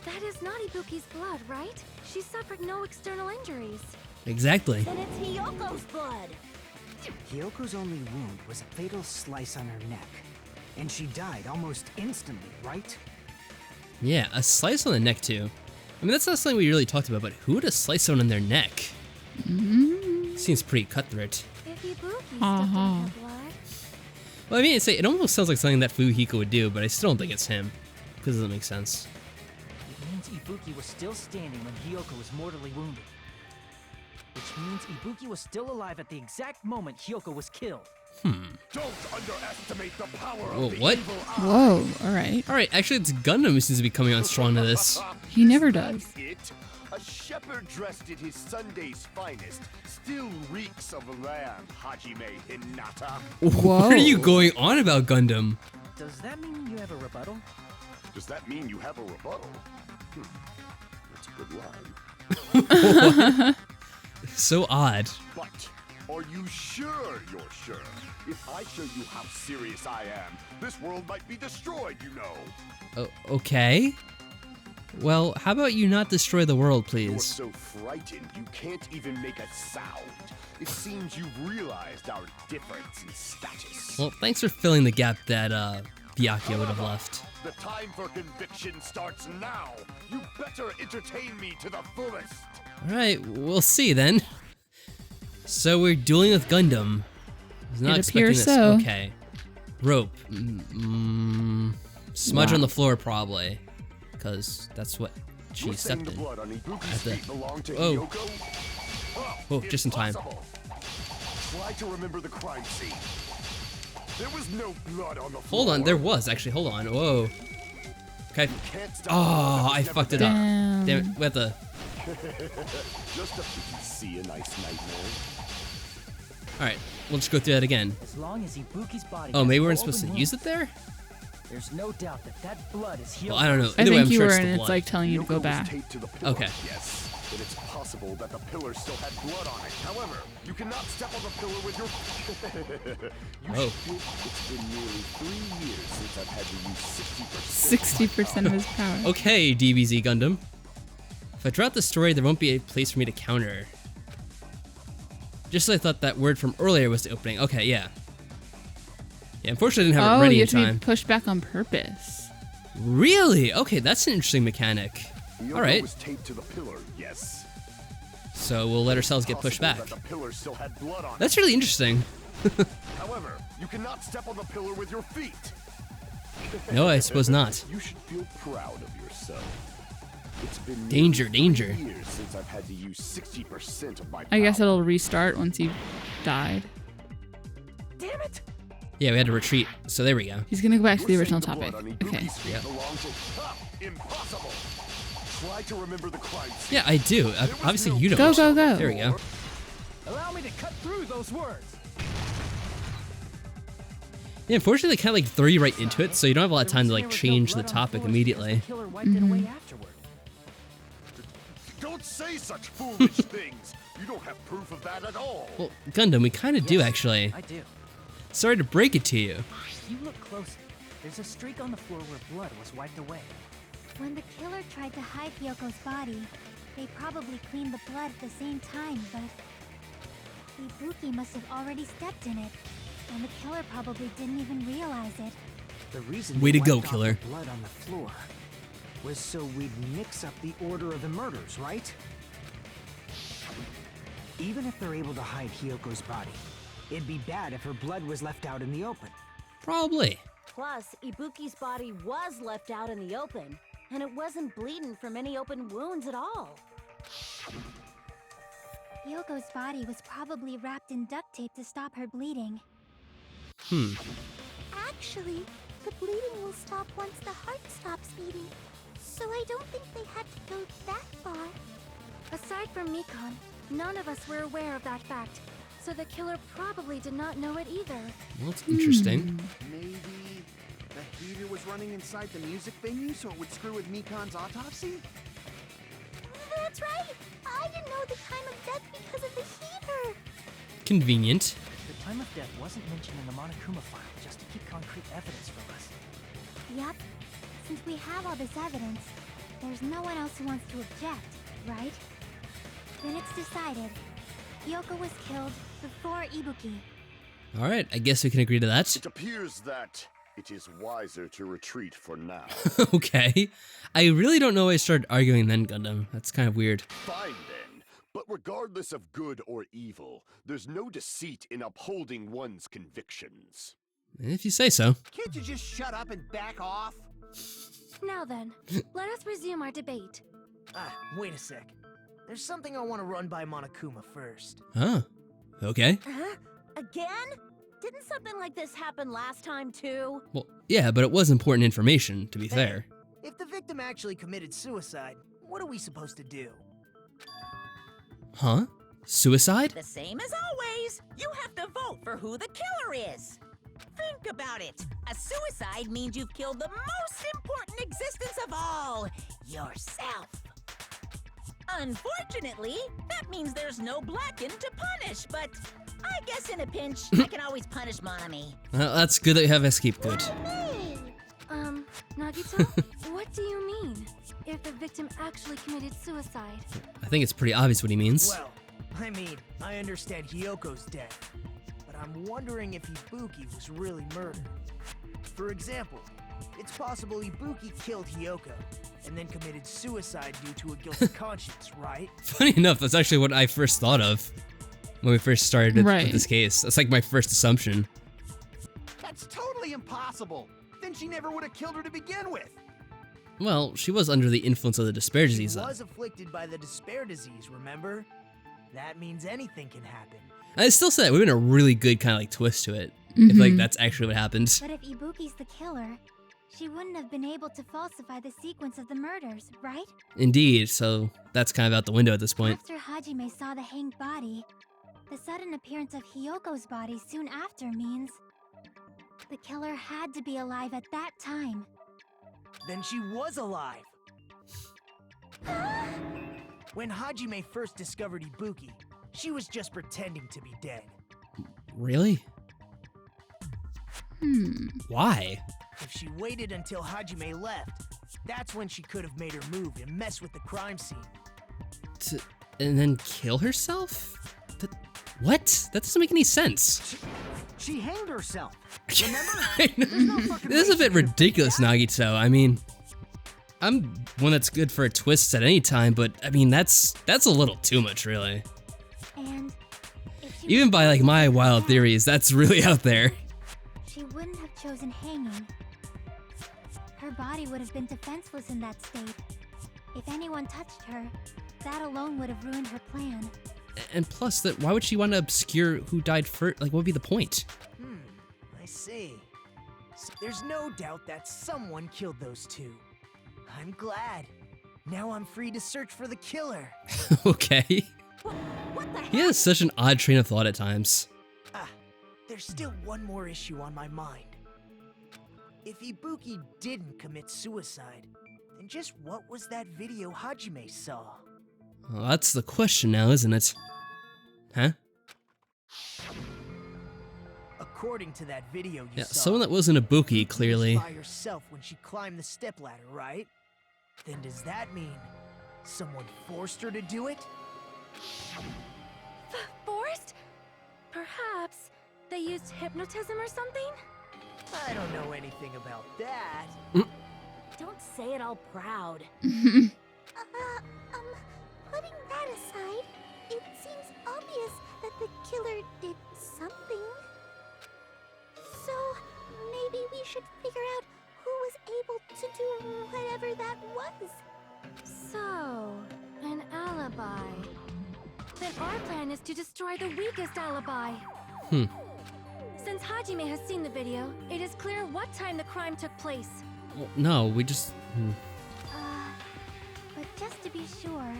That is not Ibuki's blood, right? She suffered no external injuries. Exactly. Then it's Hiyoko's blood. Hiyoko's only wound was a fatal slice on her neck. And she died almost instantly, right? Yeah, a slice on the neck too. I mean, that's not something we really talked about, but who would a slice someone on their neck? Seems pretty cutthroat. If Ibuki stepped Uh-huh. on her blood, Well, I mean, it almost sounds like something that Fuyuhiko would do, but I still don't think it's him. Because it doesn't make sense. It means Ibuki was still standing when Hyoko was mortally wounded. Which means Ibuki was still alive at the exact moment Hyoko was killed. Don't underestimate the power Whoa, of the what? evil eye. Whoa, alright. Alright, actually, it's Gundam who seems to be coming on strong to this. He never does. It, a shepherd dressed in his Sunday's finest, still reeks of lamb, Hajime Hinata. Whoa. What are you going on about, Gundam? Does that mean you have a rebuttal? Does that mean you have a rebuttal? That's a good line. So odd. But are you sure you're sure? If I show you how serious I am, this world might be destroyed, you know. Okay. Well, how about you not destroy the world, You're please? so frightened you can't even make a sound. It seems you've realized our difference in status. Well, thanks for filling the gap that Byakuya would have left. The time for conviction starts now. You better entertain me to the fullest. Alright, we'll see then. So we're dueling with Gundam. I was not It expecting appears this. so. Okay. Rope. Smudge Wow. on the floor, probably. Because that's what she You're saying stepped the in. blood on Ibuki's At the- feet belonged to Oh. Hyoko? Oh, just in time. Impossible. Try to remember the crime scene. There was no blood on the floor. Hold on, there was actually. Hold on. Whoa. Okay. Can't stop Oh, blood that I was never fucked it there. up. Damn. Damn it. We have to. Just a see a nice nightmare. Alright, we'll just go through that again. As long as Ibuki's body. Oh, has maybe we're no not supposed to open use wounds, it there? There's no doubt that that blood is Hyoko's. Well, I don't know. I Either way, think I'm you sure were, it's and the it's blood. like telling you to Hyoko go was back. taped to the pillar, Okay. Yes, but it's possible that the pillar still had blood on it. However, you cannot step on the pillar with your. You Oh. should feel it's been nearly 3 years since I've had to use 60% of his power. Okay, DBZ Gundam. If I drop the story, there won't be a place for me to counter. Just as I thought that word from earlier was the opening. Okay, yeah. Yeah, unfortunately I didn't have it Oh, ready you in have to be time. pushed back on purpose. Really? Okay, that's an interesting mechanic. Hyoko Alright, was taped to the pillar, yes. so we'll let ourselves get pushed back. Possible that the pillar still had blood on it. That's really interesting. However, you cannot step on the pillar with your feet. No, I suppose not. You should feel proud of yourself. It's been Danger, nearly danger. 3 years since I've had to use 60% of my I guess power. it'll restart once you've died. Damn it! Yeah, we had to retreat, so there we go. He's gonna go back to the You're original saying the topic. blood on Okay. Ibuki's feet Yep. belonged to- Ha! Impossible. Try to remember the crime scene. Yeah, I do. Obviously you don't. Go, go, go. There we go. Allow me to cut through those words. Yeah, unfortunately they kind of like throw you right into it, so you don't have a lot of time to like There was no change the blood on topic floor because immediately. the killer wiped it away afterward. Don't say such foolish things. You don't have proof of that at all. Well, Gundam, we kind of do Yes, actually. I do. Sorry to break it to you. If you look closely, there's a streak on the floor where blood was wiped away. When the killer tried to hide Yoko's body, they probably cleaned the blood at the same time, but Ibuki must have already stepped in it, and the killer probably didn't even realize it. The reason Way they to go, wiped off killer. the blood on the floor was so we'd mix up the order of the murders, right? Even if they're able to hide Hyoko's body, it'd be bad if her blood was left out in the open. Probably. Plus, Ibuki's body was left out in the open, and it wasn't bleeding from any open wounds at all. Yoko's body was probably wrapped in duct tape to stop her bleeding. Actually, the bleeding will stop once the heart stops beating. So I don't think they had to go that far. Aside from Mikon, none of us were aware of that fact, so the killer probably did not know it either. Well, that's interesting. Maybe the heater was running inside the music venue so it would screw with Mikon's autopsy? That's right! I didn't know the time of death because of the heater! Convenient. The time of death wasn't mentioned in the Monokuma file just to keep concrete evidence from us. Yup. Since we have all this evidence, there's no one else who wants to object, right? Then it's decided. Yoko was killed before Ibuki. Alright, I guess we can agree to that. It appears that it is wiser to retreat for now. Okay. I really don't know why I started arguing then, Gundam. That's kind of weird. Fine then. But regardless of good or evil, there's no deceit in upholding one's convictions. If you say so. Can't you just shut up and back off? Now then, let us resume our debate. Wait a sec. There's something I want to run by Monokuma first. Huh. Okay. Huh? Again? Didn't something like this happen last time, too? Well, yeah, but it was important information, to be fair. If the victim actually committed suicide, what are we supposed to do? Huh? Suicide? The same as always. You have to vote for who the killer is. Think about it. A suicide means you've killed the most important existence of all, yourself. Unfortunately, that means there's no Blacken to punish, but I guess in a pinch, I can always punish Monami. Well, that's good that you have escape code. Nagito, what do you mean? If the victim actually committed suicide? I think it's pretty obvious what he means. Well, I mean, I understand Hyoko's death, but I'm wondering if Ibuki was really murdered. For example, it's possible Ibuki killed Hyoko and then committed suicide due to a guilty conscience, right? Funny enough, that's actually what I first thought of when we first started with this case. That's like my first assumption. That's totally impossible. Then she never would have killed her to begin with. Well, she was under the influence of the despair disease. She was afflicted by the despair disease, remember? That means anything can happen. I still say that would have been a really good kind of like twist to it. If like that's actually what happened. But if Ibuki's the killer, she wouldn't have been able to falsify the sequence of the murders, right? Indeed, so that's kind of out the window at this point. After Hajime saw the hanged body, the sudden appearance of Hyoko's body soon after means the killer had to be alive at that time. Then she was alive. When Hajime first discovered Ibuki, she was just pretending to be dead. Really? Why? If she waited until Hajime left, that's when she could have made her move and mess with the crime scene. And then kill herself? What? That doesn't make any sense. She hanged herself. Remember? This is a bit ridiculous, Nagito. I mean, I'm one that's good for a twist at any time, but I mean, that's a little too much, really. And even by like my wild theories, that's really out there. She wouldn't have chosen hanging. Her body would have been defenseless in that state. If anyone touched her, that alone would have ruined her plan. And plus, that why would she want to obscure who died first? Like, what would be the point? I see. So there's no doubt that someone killed those two. I'm glad. Now I'm free to search for the killer. Okay. What the heck? He has such an odd train of thought at times. There's still one more issue on my mind. If Ibuki didn't commit suicide, then just what was that video Hajime saw? Well, that's the question now, isn't it? Huh? According to that video you saw, someone that wasn't Ibuki, clearly. She was by herself when she climbed the stepladder, right? Then does that mean someone forced her to do it? Forced? Perhaps they used hypnotism or something? I don't know anything about that. Don't say it all proud. Putting that aside, it seems obvious that the killer did something. So, maybe we should figure out who was able to do whatever that was. So, an alibi. Then our plan is to destroy the weakest alibi. Since Hajime has seen the video, it is clear what time the crime took place. Well, no, we just... But just to be sure,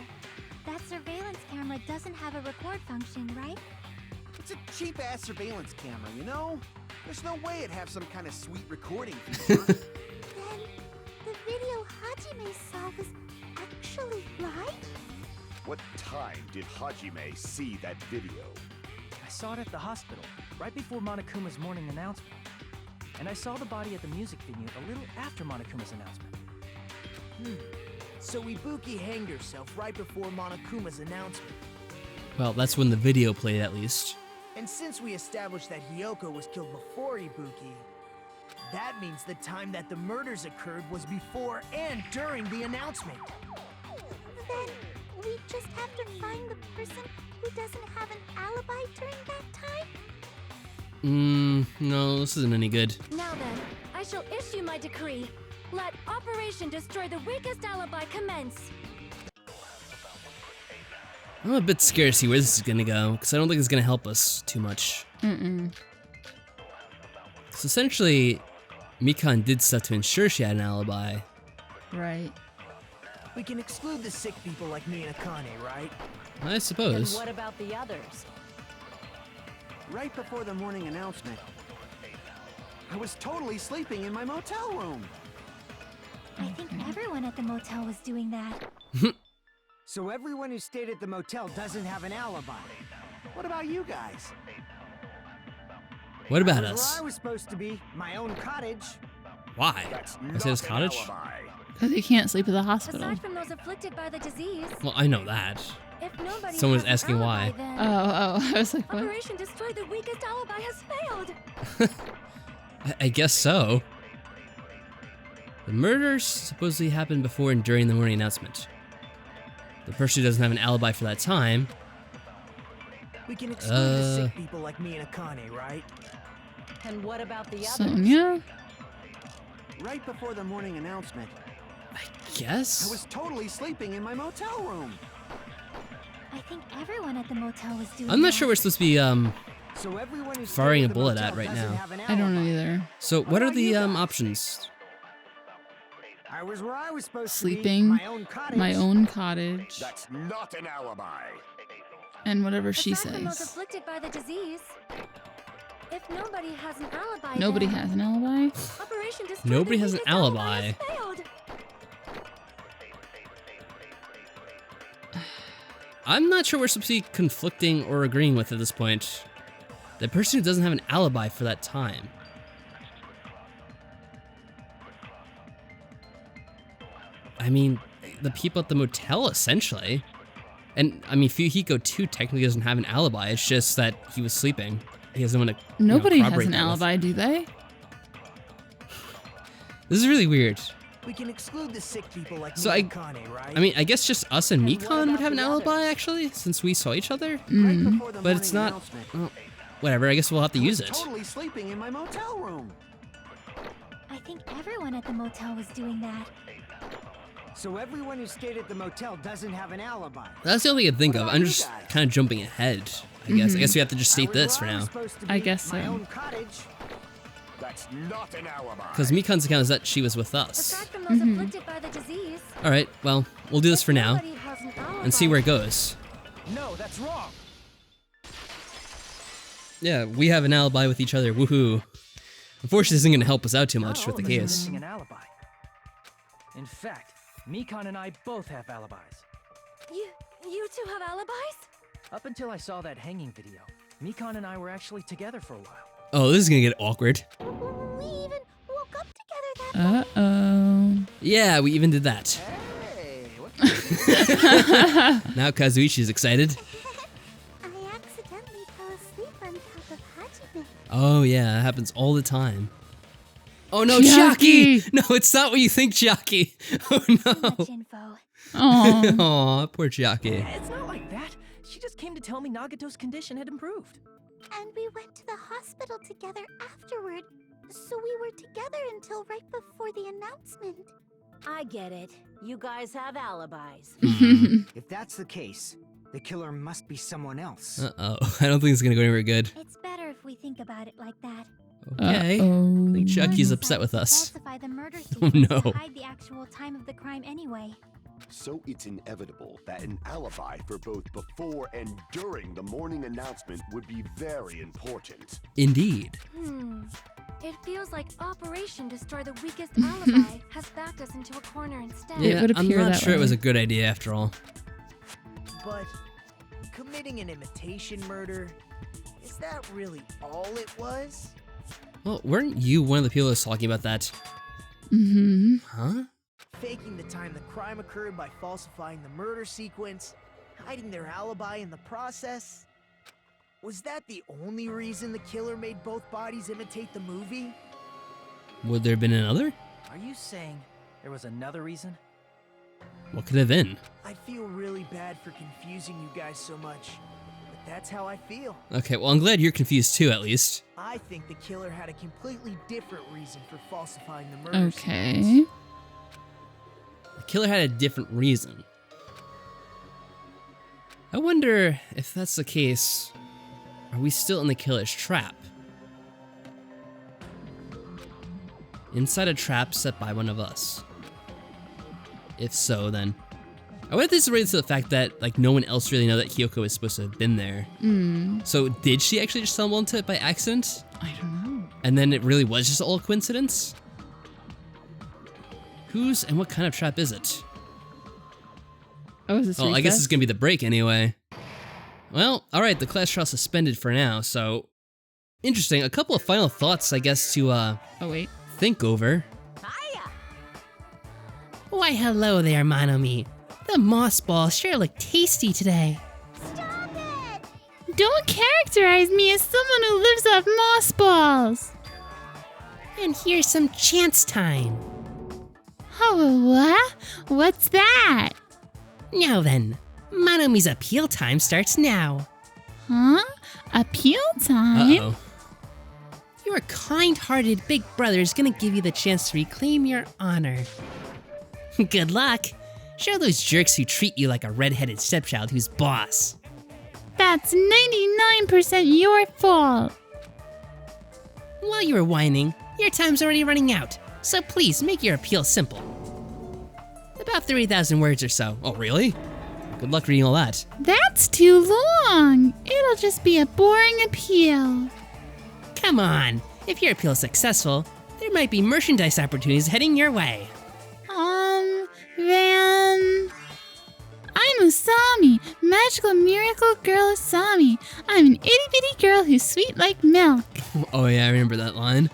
that surveillance camera doesn't have a record function, right? It's a cheap-ass surveillance camera, you know? There's no way it'd have some kind of sweet recording feature. Then, the video Hajime saw was actually right? What time did Hajime see that video? I saw it at the hospital, right before Monokuma's morning announcement. And I saw the body at the music venue a little after Monokuma's announcement. So Ibuki hanged herself right before Monokuma's announcement. Well, that's when the video played, at least. And since we established that Hyoko was killed before Ibuki, that means the time that the murders occurred was before and during the announcement. Then, we just have to find the person who doesn't have an alibi during that time? No, this isn't any good. Now then, I shall issue my decree. Let Operation Destroy the Weakest Alibi commence. I'm a bit scared to see where this is gonna go, because I don't think it's gonna help us too much. So essentially, Mikan did stuff to ensure she had an alibi. Right. We can exclude the sick people like me and Akane, right? I suppose. And what about the others? Right before the morning announcement, I was totally sleeping in my motel room. I think everyone at the motel was doing that. So everyone who stayed at the motel doesn't have an alibi. What about you guys? What about I was us? where I was supposed to be, my own cottage. Why? I say his cottage? Because he can't sleep at the hospital. Aside from those afflicted by the disease, Well, I know that. if nobody Someone's has an asking alibi, why. then Oh, I was like, what? Operation Destroy the Weakest Alibi has failed. I guess so. The murders supposedly happened before and during the morning announcement. The person who doesn't have an alibi for that time. We can exclude the sick people like me and Akane, right? And what about the others? Sonia? Right before the morning announcement, I Guess? was totally sleeping in my motel room. I think everyone at the motel was doing I'm not that. sure we're supposed to be So everyone who stayed firing a at the bullet motel at right doesn't now. have an I don't know alibi. either. So what are the options? I was where I was supposed Sleeping, to be, my own cottage. my own cottage, That's not an alibi. and whatever she Aside from those says. afflicted by the disease, if nobody has an alibi, Nobody then has an alibi? Operation Destroy Nobody the has an Weakest alibi. has failed. I'm not sure we're supposed to be conflicting or agreeing with at this point. The person who doesn't have an alibi for that time. I mean, the people at the motel, essentially. And, I mean, Fuyuhiko, too, technically doesn't have an alibi. It's just that he was sleeping. He has no one to Nobody has corroborate an that with. alibi, do they? This is really weird. We can exclude the sick people like So me and Akane, right? I mean, I guess just us and And what Mikan would about have an the alibi, others? actually, since we saw each other. Right before the But it's morning not... announcement, Well, whatever, I guess we'll have to I use was it. totally sleeping in my motel room. I think everyone at the motel was doing that. So everyone who stayed at the motel doesn't have an alibi. That's the only thing I can think of. What I'm about just you guys? kind of jumping ahead, I guess. I guess we have to just state I was this for where I was now. supposed to I be, guess my so. own cottage. That's not an alibi. Because Mikan's account is that she was with us. Aside from those afflicted by the disease, Alright, well, we'll do this for now nobody has an alibi. and see where it goes. No, that's wrong. Yeah, we have an alibi with each other, woohoo. Unfortunately, this isn't going to help us out too Not much all with the of us are case. missing an alibi. In fact, Mikan and I both have alibis. You two have alibis? Up until I saw that hanging video, Mikan and I were actually together for a while. Oh, this is going to get awkward. We even woke up together that Uh-oh. Yeah, we even did that. Hey, what? Now Kazuichi's excited. I accidentally fell asleep on top of Hajime. Oh yeah, that happens all the time. Oh no, Chiaki! Chiaki! No, it's not what you think, Chiaki. Oh Too no. much info. Oh. Aw, poor Chiaki. It's not like that. She just came to tell me Nagato's condition had improved. And we went to the hospital together afterward. So we were together until right before the announcement. I get it. You guys have alibis. If that's the case, the killer must be someone else. Uh-oh, I don't think it's gonna go anywhere good. It's better if we think about it like that. Okay. I Uh-oh. think Chucky's Murder upset with sites us. falsify the murder Oh, sequence no. to hide the actual time of the crime anyway. So it's inevitable that an alibi for both before and during the morning announcement would be very important. Indeed. It feels like Operation Destroy the Weakest Alibi has backed us into a corner instead. It would I'm appear not that sure it way. was a good idea after all. But committing an imitation murder, is that really all it was? Well, weren't you one of the people that was talking about that? Mm-hmm. Huh? Faking the time the crime occurred by falsifying the murder sequence, hiding their alibi in the process. Was that the only reason the killer made both bodies imitate the movie? Would there have been another? Are you saying there was another reason? What could it have been? I feel really bad for confusing you guys so much. But That's how I feel. Okay, well, I'm glad you're confused too, at least. I think the killer had a completely different reason for falsifying the murder Okay. sequence. The killer had a different reason. I wonder if that's the case, are we still in the killer's trap? Inside a trap set by one of us. If so, then I wonder if this relates to the fact that like no one else really know that Hiyoko was supposed to have been there. So did she actually just stumble into it by accident? I don't know. And then it really was just all coincidence? Whose and what kind of trap is it? Oh, is this Well, I guess recess? it's gonna be the break anyway. Well, alright, the class trial suspended for now, so interesting. A couple of final thoughts, I guess, to Oh, wait. think over. Hiya! Why hello there, Monomi. The moss balls sure look tasty today. Stop it! Don't characterize me as someone who lives off moss balls. And here's some chance time. Oh, what? What's that? Now then, Monomi's appeal time starts now. Huh? Appeal time? Uh-oh. Your kind-hearted big brother is gonna give you the chance to reclaim your honor. Good luck. Show those jerks who treat you like a red-headed stepchild who's boss. That's 99% your fault. While you were whining, your time's already running out, so please make your appeal simple. About 30,000 words or so. Oh, really? Good luck reading all that. That's too long. It'll just be a boring appeal. Come on, if your appeal is successful, there might be merchandise opportunities heading your way. Then... I'm Usami, magical miracle girl Usami. I'm an itty-bitty girl who's sweet like milk. Oh yeah, I remember that line.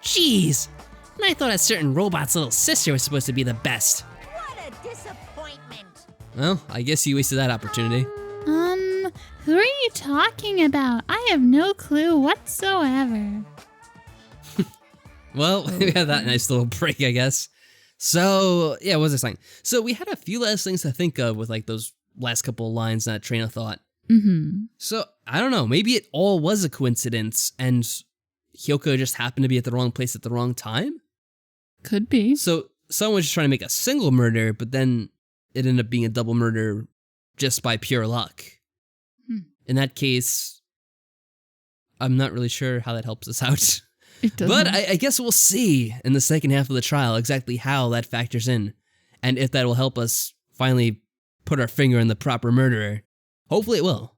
Jeez, and I thought a certain robot's little sister was supposed to be the best. What a disappointment! Well, I guess you wasted that opportunity. Who are you talking about? I have no clue whatsoever. Well, we had that nice little break, I guess. So, yeah, what was I saying? So we had a few last things to think of with like those last couple of lines in that train of thought. So, I don't know, maybe it all was a coincidence and Hiyoko just happened to be at the wrong place at the wrong time? Could be. So, someone was just trying to make a single murder, but then it ended up being a double murder just by pure luck. In that case, I'm not really sure how that helps us out. It doesn't. But I guess we'll see in the second half of the trial exactly how that factors in, and if that will help us finally put our finger on the proper murderer. Hopefully it will.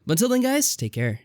But until then, guys, take care.